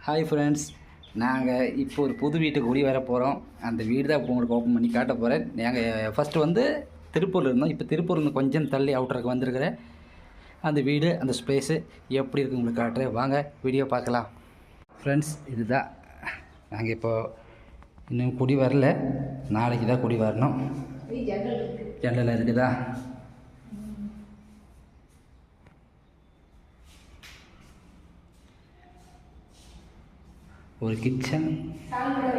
Hi friends, நாங்கள் இப்போ ஒரு புது வீட்டுக்கு குடி வர போகிறோம். அந்த வீடு தான் இப்போ உங்களுக்கு ஓப்பன் பண்ணி காட்ட போகிறேன். நாங்கள் ஃபஸ்ட்டு வந்து திருப்பூரில் இருந்தோம். இப்போ திருப்பூர்லேருந்து கொஞ்சம் தள்ளி அவுட்டருக்கு வந்திருக்கிறேன். அந்த வீடு, அந்த ஸ்பேஸு எப்படி இருக்குது உங்களுக்கு காட்டுறேன். வாங்க வீடியோ பார்க்கலாம். ஃப்ரெண்ட்ஸ், இதுதான் நாங்கள் இப்போது இன்னும் குடி வரல. நாளைக்கு தான் குடி வரணும். ஜன்னல் இருக்குதா? ஒரு கிச்சன்,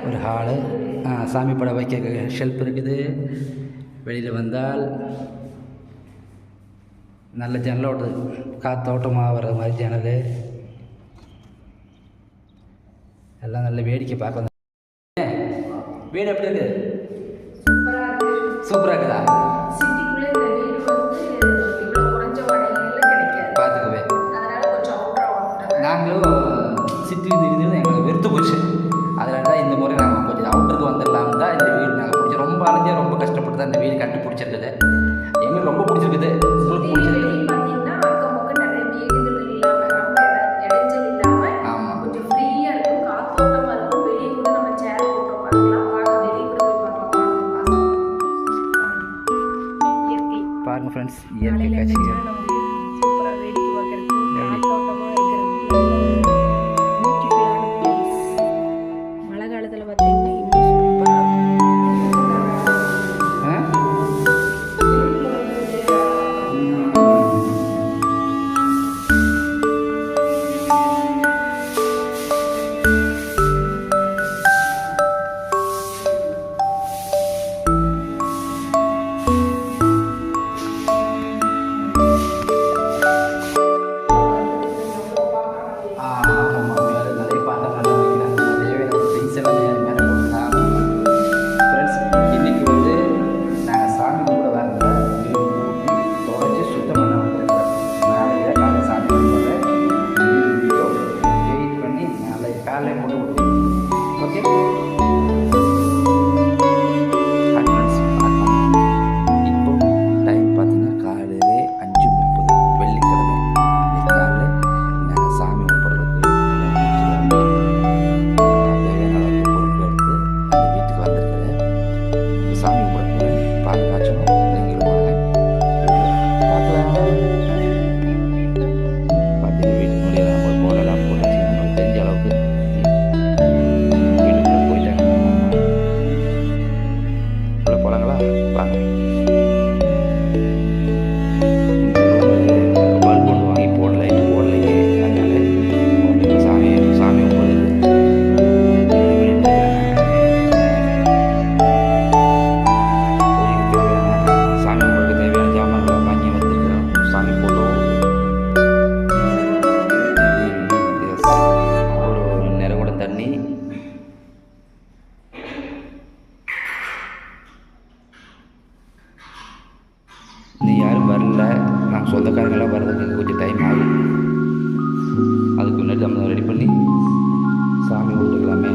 ஒரு ஹாலு, சாமி படம் வைக்க ஷெல்ஃப் இருக்குது. வெளியில் வந்தால் நல்ல ஜன்னலோட காற்றோட்டமாக வர்ற மாதிரி ஜன்னல். எல்லாம் நல்ல வேடிக்கை பார்க்க. வீடு எப்படி இருக்குது? சூப்பராக இருக்குதா? பார்த்துக்குவே. நாங்களும் சிட்டி இருக்குது, எங்களுக்கு வெறுத்து போச்சு. அதனால தான் இந்த முறை நாங்கள் கொஞ்சம் அவுட்டருக்கு வந்துடலாம் தான் இந்த வீடு நாங்கள் பிடிச்சி ரொம்ப அலைஞ்சா ரொம்ப கஷ்டப்பட்டு தான் இந்த வீடு கட்டி பிடிச்சிருக்குது. எங்களுக்கு ரொம்ப பிடிச்சிருக்குது. உங்களுக்கு பிடிச்சிருக்குது? பாருங்க ஃப்ரெண்ட்ஸ், இயற்கை காட்சிகள். மழை காலத்தில் பார்த்தீங்கன்னா இன்னும் சூப்பராக நீ யாரும் வரல. நாங்கள் சொந்தக்காரங்களாம் வர்றதுக்கு கொஞ்சம் டைம் ஆகும். அதுக்கு முன்னாடி நம்ம ரெடி பண்ணி சாமி கும்பிட்டுக்கலாமே.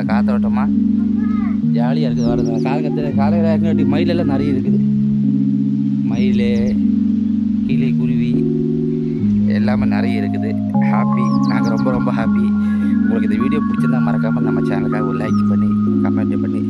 காத்தோட்டமாக ஜாலியாக இருக்குது. வரது காலையில் மயிலெல்லாம் நிறைய இருக்குது. மயில், கிளி, குருவி இல்லாமல் நிறைய இருக்குது. ஹாப்பி, நாங்கள் ரொம்ப ரொம்ப ஹாப்பி. உங்களுக்கு இந்த வீடியோ பிடிச்சிருந்தா மறக்காமல் நம்ம சேனலுக்காக ஒரு லைக் பண்ணி கமெண்ட் பண்ணி